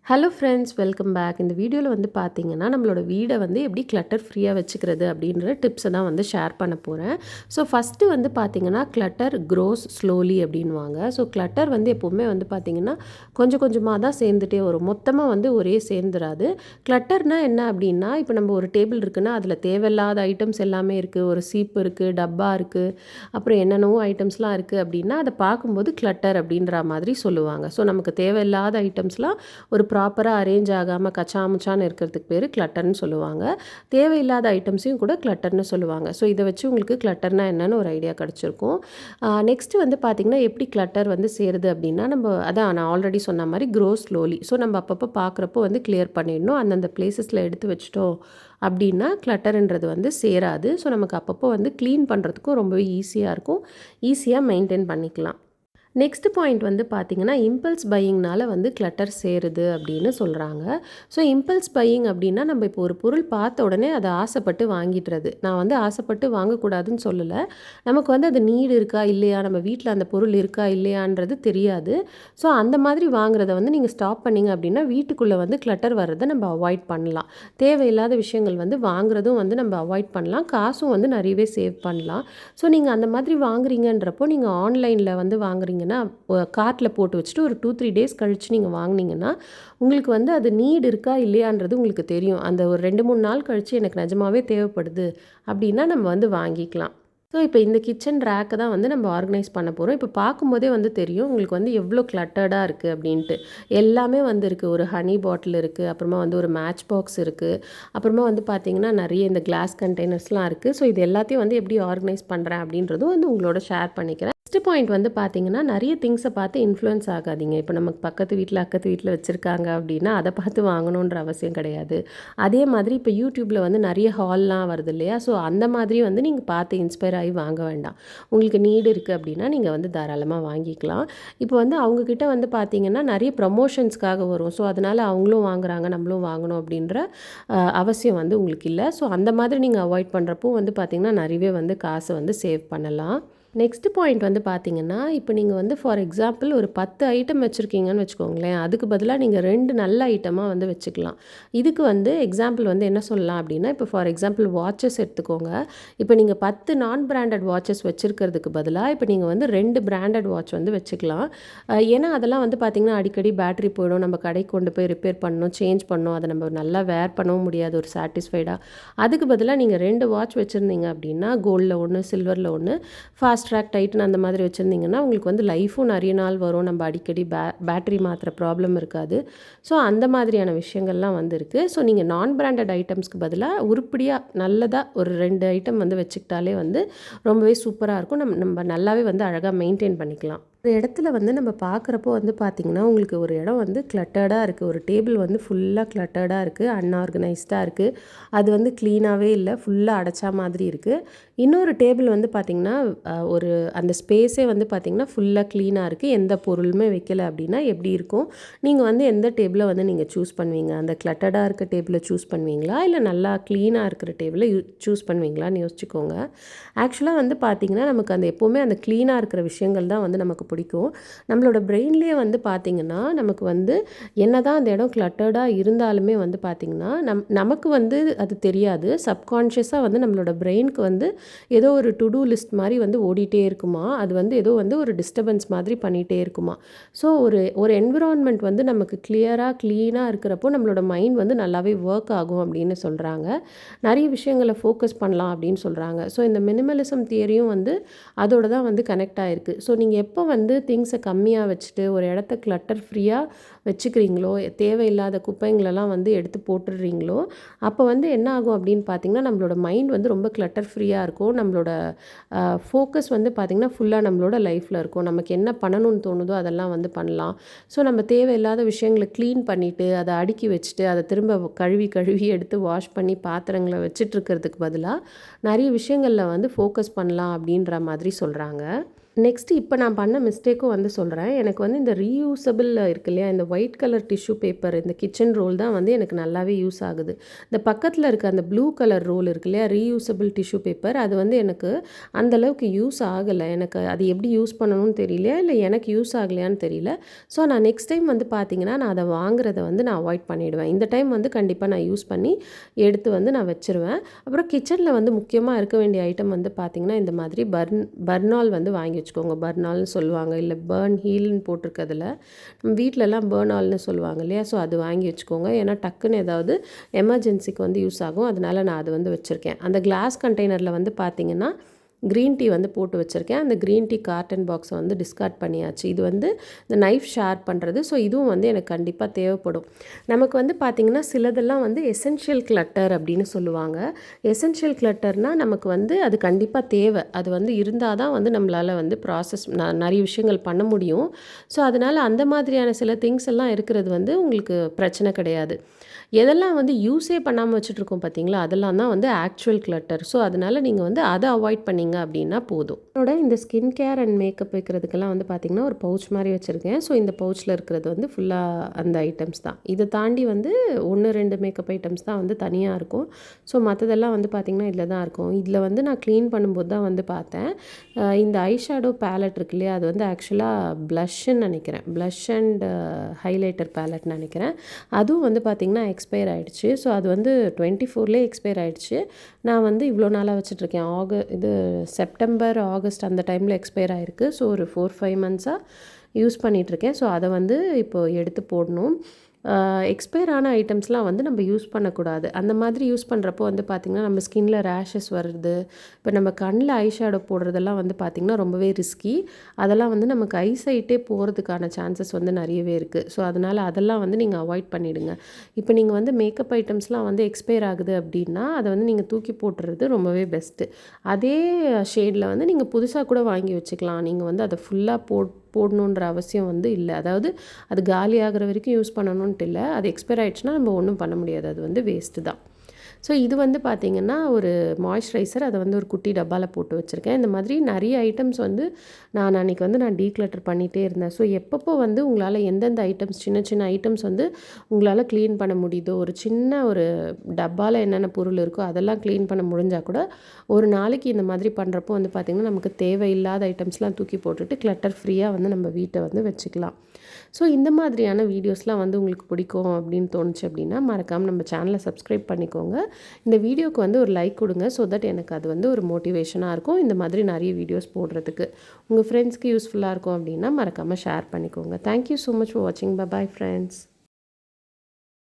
Hello friends, welcome back. இந்த வீடியோவில் வந்து பார்த்தீங்கன்னா நம்மளோட வீடை வந்து எப்படி கிளட்டர் ஃப்ரீயாக வச்சுக்கிறது அப்படின்ற டிப்ஸை தான் வந்து ஷேர் பண்ண போகிறேன். ஸோ ஃபஸ்ட்டு வந்து பார்த்தீங்கன்னா கிளட்டர் க்ரோஸ் ஸ்லோலி அப்படின்வாங்க. ஸோ கிளட்டர் வந்து எப்போவுமே வந்து பார்த்தீங்கன்னா கொஞ்சம் கொஞ்சமாக தான் சேர்ந்துட்டே வரும், மொத்தமாக வந்து ஒரே சேர்ந்துராது. கிளட்டர்னால் என்ன அப்படின்னா, இப்போ நம்ம ஒரு டேபிள் இருக்குன்னா அதில் தேவையில்லாத ஐட்டம்ஸ் எல்லாமே இருக்குது, ஒரு சீப்பு இருக்குது, டப்பா இருக்குது, அப்புறம் என்னென்னவோ ஐட்டம்ஸ்லாம் இருக்குது அப்படின்னா அதை பார்க்கும்போது கிளட்டர் அப்படின்ற மாதிரி சொல்லுவாங்க. ஸோ நமக்கு தேவையில்லாத ஐட்டம்ஸ்லாம் ஒரு ப்ராப்பராக அரேஞ்ச் ஆகாமல் கச்சாமுச்சான்னு இருக்கிறதுக்கு பேர் கிளட்டர்னு சொல்லுவாங்க. தேவையில்லாத ஐட்டம்ஸையும் கூட கிளட்டர்னு சொல்லுவாங்க. ஸோ இதை வச்சு உங்களுக்கு கிளட்டர்னால் என்னென்னு ஒரு ஐடியா கிடச்சிருக்கும். நெக்ஸ்ட்டு வந்து பார்த்திங்கன்னா எப்படி கிளட்டர் வந்து சேருது அப்படின்னா, நம்ம அதான் நான் ஆல்ரெடி சொன்ன மாதிரி க்ரோ ஸ்லோலி. ஸோ நம்ம அப்பப்போ பார்க்குறப்போ வந்து கிளியர் பண்ணிடணும். அந்தந்த பிளேசஸில் எடுத்து வச்சிட்டோம் அப்படின்னா கிளட்டருன்றது வந்து சேராது. ஸோ நமக்கு அப்பப்போ வந்து க்ளீன் பண்ணுறதுக்கும் ரொம்பவே ஈஸியாக இருக்கும், ஈஸியாக மெயின்டைன் பண்ணிக்கலாம். நெக்ஸ்ட் பாயிண்ட் வந்து பார்த்திங்கன்னா, இம்பல்ஸ் பையிங்னால் வந்து கிளட்டர் சேருது அப்படின்னு சொல்கிறாங்க. ஸோ இம்பல்ஸ் பையிங் அப்படின்னா, நம்ம இப்போ ஒரு பொருள் பார்த்த உடனே அதை ஆசைப்பட்டு வாங்கிடுறது. நான் வந்து ஆசைப்பட்டு வாங்கக்கூடாதுன்னு சொல்லலை, நமக்கு வந்து அது நீடு இருக்கா இல்லையா, நம்ம வீட்டில் அந்த பொருள் இருக்கா இல்லையான்றது தெரியாது. ஸோ அந்த மாதிரி வாங்குறத வந்து நீங்கள் ஸ்டாப் பண்ணிங்க அப்படின்னா வீட்டுக்குள்ளே வந்து கிளட்டர் வர்றதை நம்ம அவாய்ட் பண்ணலாம். தேவையில்லாத விஷயங்கள் வந்து வாங்குறதும் வந்து நம்ம அவாய்ட் பண்ணலாம், காசும் வந்து நிறையவே சேவ் பண்ணலாம். ஸோ நீங்கள் அந்த மாதிரி வாங்குறீங்கன்றப்போ நீங்கள் ஆன்லைனில் வந்து வாங்குறீங்க கார்ட்டில் போட்டு வச்சுட்டு ஒரு 2-3 டேஸ் கழித்து நீங்கள் வாங்கினீங்கன்னா உங்களுக்கு வந்து அது நீடு இருக்கா இல்லையான்றது உங்களுக்கு தெரியும். அந்த ஒரு 2-3 நாள் கழித்து எனக்கு நிஜமாவே தேவைப்படுது அப்படின்னா நம்ம வந்து வாங்கிக்கலாம். ஸோ இப்போ இந்த கிச்சன் ரேக்கை தான் வந்து நம்ம ஆர்கனைஸ் பண்ண போகிறோம். இப்போ பார்க்கும்போதே வந்து தெரியும் உங்களுக்கு வந்து எவ்வளோ கிளட்டர்டாக இருக்குது அப்படின்ட்டு. எல்லாமே வந்து இருக்குது, ஒரு ஹனி பாட்டில் இருக்குது, அப்புறமா வந்து ஒரு மேட்ச் பாக்ஸ் இருக்குது, அப்புறமா வந்து பார்த்திங்கன்னா நிறைய இந்த கிளாஸ் கண்டெய்னர்ஸ்லாம் இருக்குது. ஸோ இது எல்லாத்தையும் வந்து எப்படி ஆர்கனைஸ் பண்ணுறேன் அப்படின்றதும் வந்து உங்களோட ஷேர் பண்ணிக்கிறேன். நெக்ஸ்ட் பாயிண்ட் வந்து பார்த்திங்கன்னா, நிறைய திங்ஸை பார்த்து இன்ஃப்ளூயன்ஸ் ஆகாதீங்க. இப்போ நமக்கு பக்கத்து வீட்டில் அக்கத்து வீட்டில் வச்சுருக்காங்க அப்படின்னா அதை பார்த்து வாங்கணுன்ற அவசியம் கிடையாது. அதே மாதிரி இப்போ யூடியூப்பில் வந்து நிறைய ஹால்லாம் வருது இல்லையா, ஸோ அந்த மாதிரி வந்து நீங்கள் பார்த்து இன்ஸ்பயர் ஆகி வாங்க வேண்டாம். உங்களுக்கு நீடு இருக்குது அப்படின்னா நீங்கள் வந்து தாராளமாக வாங்கிக்கலாம். இப்போ வந்து அவங்கக்கிட்ட வந்து பார்த்திங்கன்னா நிறைய ப்ரமோஷன்ஸ்க்காக வரும். ஸோ அதனால் அவங்களும் வாங்குறாங்க நம்மளும் வாங்கணும் அப்படின்ற அவசியம் வந்து உங்களுக்கு இல்லை. ஸோ அந்த மாதிரி நீங்கள் அவாய்ட் பண்ணுறப்போ வந்து பார்த்திங்கன்னா நிறையவே வந்து காசை வந்து சேவ் பண்ணலாம். நெக்ஸ்ட் பாயிண்ட் வந்து பார்த்திங்கன்னா, இப்போ நீங்கள் வந்து ஃபார் எக்ஸாம்பிள் ஒரு 10 ஐட்டம் வச்சுருக்கீங்கன்னு வச்சுக்கோங்களேன், அதுக்கு பதிலாக நீங்கள் 2 நல்ல ஐட்டமாக வந்து வச்சுக்கலாம். இதுக்கு வந்து எக்ஸாம்பிள் வந்து என்ன சொல்லலாம் அப்படின்னா, இப்போ ஃபார் எக்ஸாம்பிள் வாட்சஸ் எடுத்துக்கோங்க. இப்போ நீங்கள் 10 நான் பிராண்டட் வாட்சஸ் வச்சுருக்கிறதுக்கு பதிலாக இப்போ நீங்கள் வந்து 2 பிராண்டட் வாட்ச் வந்து வச்சுக்கலாம். ஏன்னா அதெல்லாம் வந்து பார்த்திங்கன்னா அடிக்கடி பேட்டரி போயிடும், நம்ம கடைக்கு கொண்டு போய் ரிப்பேர் பண்ணணும், சேஞ்ச் பண்ணணும், அதை நம்ம நல்லா வேர் பண்ணவும் முடியாது ஒரு சாட்டிஸ்ஃபைடாக. அதுக்கு பதிலாக நீங்கள் 2 வாட்ச் வச்சுருந்தீங்க அப்படின்னா, கோல்டில் ஒன்று சில்வரில் ஒன்று, ஃபாஸ்ட் ட்ராக் டைட்டன் அந்த மாதிரி வச்சுருந்தீங்கன்னா உங்களுக்கு வந்து லைஃபும் நிறைய நாள் வரும், நம்ம அடிக்கடி பேட்டரி மாற்றுற ப்ராப்ளம் இருக்காது. ஸோ அந்த மாதிரியான விஷயங்கள்லாம் வந்து இருக்குது. ஸோ நீங்கள் நான் பிராண்டட் ஐட்டம்ஸ்க்கு பதிலாக உருப்படியாக நல்லதாக ஒரு 2 ஐட்டம் வந்து வச்சுக்கிட்டாலே வந்து ரொம்பவே சூப்பராக இருக்கும். நம்ம நல்லாவே வந்து அழகாக மெயின்டைன் பண்ணிக்கலாம். ஒரு இடத்துல வந்து நம்ம பார்க்குறப்போ வந்து பார்த்திங்கன்னா உங்களுக்கு ஒரு இடம் வந்து கிளட்டர்டாக இருக்குது, ஒரு டேபிள் வந்து ஃபுல்லாக கிளட்டர்டாக இருக்குது, அன்ஆர்கனைஸ்டாக இருக்குது, அது வந்து க்ளீனாகவே இல்லை, ஃபுல்லாக அடைச்சா மாதிரி இருக்குது. இன்னொரு டேபிள் வந்து பார்த்திங்கன்னா ஒரு அந்த ஸ்பேஸே வந்து பார்த்திங்கன்னா ஃபுல்லாக க்ளீனாக இருக்குது, எந்த பொருளுமே வைக்கலை அப்படின்னா எப்படி இருக்கும்? நீங்கள் வந்து எந்த டேபிளை வந்து நீங்கள் சூஸ் பண்ணுவீங்க? அந்த கிளட்டர்டாக இருக்க டேபிளை சூஸ் பண்ணுவீங்களா, இல்லை நல்லா க்ளீனாக இருக்கிற டேபிளை சூஸ் பண்ணுவீங்களான்னு யோசிச்சுக்கோங்க. ஆக்சுவலாக வந்து பார்த்திங்கன்னா நமக்கு அந்த எப்போவுமே அந்த க்ளீனாக இருக்கிற விஷயங்கள் தான் வந்து நமக்கு பிடிக்கும். நம்மளோட பிரெயின்லேயே வந்து பார்த்திங்கன்னா நமக்கு வந்து என்ன தான் அந்த இடம் கிளட்டர்டாக இருந்தாலுமே வந்து பார்த்திங்கன்னா நமக்கு வந்து அது தெரியாது. சப்கான்ஷியஸாக வந்து நம்மளோட பிரெயினுக்கு வந்து ஏதோ ஒரு டு டூ லிஸ்ட் மாதிரி வந்து ஓடிட்டே இருக்குமா, அது வந்து ஏதோ வந்து ஒரு டிஸ்டர்பன்ஸ் மாதிரி பண்ணிகிட்டே இருக்குமா. ஸோ ஒரு என்விரான்மெண்ட் வந்து நமக்கு கிளியராக க்ளீனாக இருக்கிறப்போ நம்மளோட மைண்ட் வந்து நல்லாவே ஒர்க் ஆகும் அப்படின்னு சொல்கிறாங்க. நிறைய விஷயங்களை ஃபோக்கஸ் பண்ணலாம் அப்படின்னு சொல்கிறாங்க. ஸோ இந்த மினிமலிசம் தியரியும் வந்து அதோட தான் வந்து கனெக்ட் ஆகிருக்கு. ஸோ நீங்கள் எப்போ வந்து திங்ஸை கம்மியாக வச்சுட்டு ஒரு இடத்த கிளட்டர் ஃப்ரீயாக வச்சுக்கிறீங்களோ, தேவையில்லாத குப்பைங்களெல்லாம் வந்து எடுத்து போட்டுடுறீங்களோ, அப்போ வந்து என்ன ஆகும் அப்படின்னு பார்த்திங்கன்னா நம்மளோட மைண்ட் வந்து ரொம்ப கிளட்டர் ஃப்ரீயாக இருக்கும். நம்மளோட ஃபோக்கஸ் வந்து பார்த்திங்கன்னா ஃபுல்லாக நம்மளோட லைஃப்பில் இருக்கும். நமக்கு என்ன பண்ணணும்னு தோணுதோ அதெல்லாம் வந்து பண்ணலாம். ஸோ நம்ம தேவையில்லாத விஷயங்களை க்ளீன் பண்ணிவிட்டு அதை அடுக்கி வச்சுட்டு அதை திரும்ப கழுவி கழுவி எடுத்து வாஷ் பண்ணி பாத்திரங்களை வச்சுட்டு இருக்கிறதுக்கு பதிலாக நிறைய விஷயங்களில் வந்து ஃபோக்கஸ் பண்ணலாம் அப்படின்ற மாதிரி சொல்கிறாங்க. நெக்ஸ்ட்டு இப்போ நான் பண்ண மிஸ்டேக்கும் வந்து சொல்கிறேன். எனக்கு வந்து இந்த ரீயூசபிள் இருக்கு இல்லையா, இந்த ஒயிட் கலர் டிஷ்யூ பேப்பர், இந்த கிச்சன் ரோல் தான் வந்து எனக்கு நல்லாவே யூஸ் ஆகுது. இந்த பக்கத்தில் இருக்க அந்த ப்ளூ கலர் ரோல் இருக்கு இல்லையா, ரீயூசபிள் டிஷ்யூ பேப்பர், அது வந்து எனக்கு அந்த அளவுக்கு யூஸ் ஆகலை. எனக்கு அது எப்படி யூஸ் பண்ணணும்னு தெரியல, இல்லை எனக்கு யூஸ் ஆகலையான்னு தெரியல. ஸோ நான் நெக்ஸ்ட் டைம் வந்து பார்த்தீங்கன்னா, நான் அதை வாங்குறத வந்து நான் அவாய்ட் பண்ணிடுவேன். இந்த டைம் வந்து கண்டிப்பாக நான் யூஸ் பண்ணி எடுத்து வந்து நான் வச்சுருவேன். அப்புறம் கிச்சனில் வந்து முக்கியமாக இருக்க வேண்டிய ஐட்டம் வந்து பார்த்திங்கன்னா, இந்த மாதிரி பர்னால் வந்து வாங்கி வச்சுக்கோங்க. பர்னால்னு சொல்லுவாங்க, இல்லை பர்ன் ஹீல்னு போட்டிருக்கிறதுல வீட்டிலலாம் பர்னால்னு சொல்லுவாங்க இல்லையா. ஸோ அது வாங்கி வச்சுக்கோங்க. ஏன்னா டக்குன்னு ஏதாவது எமர்ஜென்சிக்கு வந்து யூஸ் ஆகும். அதனால நான் அது வந்து வச்சுருக்கேன். அந்த கிளாஸ் கண்டெய்னரில் வந்து பார்த்திங்கன்னா க்ரீன் டீ வந்து போட்டு வச்சுருக்கேன். அந்த க்ரீன் டீ கார்டன் பாக்ஸை வந்து டிஸ்கார்ட் பண்ணியாச்சு. இது வந்து இந்த நைஃப் ஷேர் பண்ணுறது. ஸோ இதுவும் வந்து எனக்கு கண்டிப்பாக தேவைப்படும். நமக்கு வந்து பார்த்திங்கன்னா சிலதெல்லாம் வந்து எசென்ஷியல் கிளட்டர் அப்படின்னு சொல்லுவாங்க. எசென்ஷியல் கிளட்டர்னால் நமக்கு வந்து அது கண்டிப்பாக தேவை. அது வந்து இருந்தால் தான் வந்து நம்மளால் வந்து நிறைய விஷயங்கள் பண்ண முடியும். ஸோ அதனால் அந்த மாதிரியான சில திங்ஸ் எல்லாம் இருக்கிறது வந்து உங்களுக்கு பிரச்சனை கிடையாது. எதெல்லாம் வந்து யூஸே பண்ணாமல் வச்சுட்ருக்கோம் பார்த்தீங்களா, அதெல்லாம் தான் வந்து ஆக்சுவல் கிளட்டர். ஸோ அதனால் நீங்கள் வந்து அதை அவாய்ட் பண்ணிங்க அப்படின்னா போதும். என்னோட இந்த ஸ்கின் கேர் அண்ட் மேக்கப் வைக்கிறதுக்கெல்லாம் வந்து பார்த்திங்கன்னா ஒரு பவுச் மாதிரி வச்சுருக்கேன். ஸோ இந்த பவுச்சில் இருக்கிறது வந்து ஃபுல்லாக அந்த ஐட்டம்ஸ் தான். இதை தாண்டி வந்து 1, 2 மேக்கப் ஐட்டம்ஸ் தான் வந்து தனியாக இருக்கும். ஸோ மற்றதெல்லாம் வந்து பார்த்திங்கன்னா இதில் தான் இருக்கும். இதில் வந்து நான் க்ளீன் பண்ணும்போது தான் வந்து பார்த்தேன். இந்த ஐ ஷேடோ பேலட் இருக்கு இல்லையா, அது வந்து ஆக்சுவலாக ப்ளஷ்ன்னு நினைக்கிறேன். ப்ளஷ் அண்ட் ஹைலைட்டர் பேலட்னு நினைக்கிறேன். அதுவும் வந்து பார்த்திங்கன்னா எக்ஸ்பயர் ஆகிடுச்சு. ஸோ அது வந்து 24லேயே எக்ஸ்பயர் ஆகிடுச்சு. நான் வந்து இவ்வளோ நாளாக வச்சுட்ருக்கேன். இது செப்டம்பர், ஆகஸ்ட் அந்த டைமில் எக்ஸ்பயர் ஆகிருக்கு. ஸோ ஒரு 4-5 மந்த்ஸாக யூஸ் பண்ணிகிட்ருக்கேன். ஸோ அதை வந்து இப்போது எடுத்து போடணும். எக்ஸ்பயர் ஆன ஐட்டம்ஸ்லாம் வந்து நம்ம யூஸ் பண்ணக்கூடாது. அந்த மாதிரி யூஸ் பண்ணுறப்போ வந்து பார்த்திங்கன்னா நம்ம ஸ்கின்ல ரேஷஸ் வருது. இப்போ நம்ம கண்ணில் ஐ ஷேடோ போடுறதெல்லாம் வந்து பார்த்திங்கன்னா ரொம்பவே ரிஸ்கி. அதெல்லாம் வந்து நமக்கு ஐ சைட்டே போகிறதுக்கான சான்சஸ் வந்து நிறையவே இருக்குது. ஸோ அதனால் அதெல்லாம் வந்து நீங்கள் அவாய்ட் பண்ணிவிடுங்க. இப்போ நீங்கள் வந்து மேக்கப் ஐட்டம்ஸ்லாம் வந்து எக்ஸ்பயர் ஆகுது அப்படின்னா அதை வந்து நீங்கள் தூக்கி போட்டுறது ரொம்பவே பெஸ்ட்டு. அதே ஷேடில் வந்து நீங்கள் புதுசாக கூட வாங்கி வச்சுக்கலாம். நீங்கள் வந்து அதை ஃபுல்லாக போடணுன்ற அவசியம் வந்து இல்லை. அதாவது அது காலி ஆகிற வரைக்கும் யூஸ் பண்ணணுன்ட்டு இல்லை. அது எக்ஸ்பயர் ஆகிடுச்சுன்னா நம்ம ஒன்றும் பண்ண முடியாது. அது வந்து வேஸ்ட்டு தான். ஸோ இது வந்து பார்த்திங்கன்னா ஒரு மாய்ஸ்சரைசர். அதை வந்து ஒரு குட்டி டப்பாவில் போட்டு வச்சுருக்கேன். இந்த மாதிரி நிறைய ஐட்டம்ஸ் வந்து நான் அன்றைக்கி வந்து டீக்ளட்டர் பண்ணிகிட்டே இருந்தேன். ஸோ எப்பப்போ வந்து உங்களால் எந்தெந்த ஐட்டம்ஸ் சின்ன சின்ன ஐட்டம்ஸ் வந்து உங்களால் க்ளீன் பண்ண முடியுதோ, ஒரு சின்ன ஒரு டப்பாவில் என்னென்ன பொருள் இருக்கோ அதெல்லாம் க்ளீன் பண்ண முடிஞ்சால் கூட ஒரு நாளைக்கு இந்த மாதிரி பண்ணுறப்போ வந்து பார்த்திங்கன்னா நமக்கு தேவையில்லாத ஐட்டம்ஸ்லாம் தூக்கி போட்டுட்டு கிளட்டர் ஃப்ரீயாக வந்து நம்ம வீட்டை வந்து வச்சுக்கலாம். ஸோ இந்த மாதிரியான வீடியோஸ்லாம் வந்து உங்களுக்கு பிடிக்கும் அப்படின்னு தோணுச்சு அப்படின்னா மறக்காமல் நம்ம சேனலை சப்ஸ்கிரைப் பண்ணிக்கோங்க. இந்த வீடியோக்கு வந்து ஒரு லைக் கொடுங்க. ஸோ தட் எனக்கு அது வந்து ஒரு மோட்டிவேஷனாக இருக்கும் இந்த மாதிரி நிறைய வீடியோஸ் போடுறதுக்கு. உங்கள் ஃப்ரெண்ட்ஸ்க்கு யூஸ்ஃபுல்லாக இருக்கும் அப்படின்னா மறக்காமல் ஷேர் பண்ணிக்கோங்க. தேங்க்யூ ஸோ மச் ஃபார் வாட்சிங். Bye bye friends.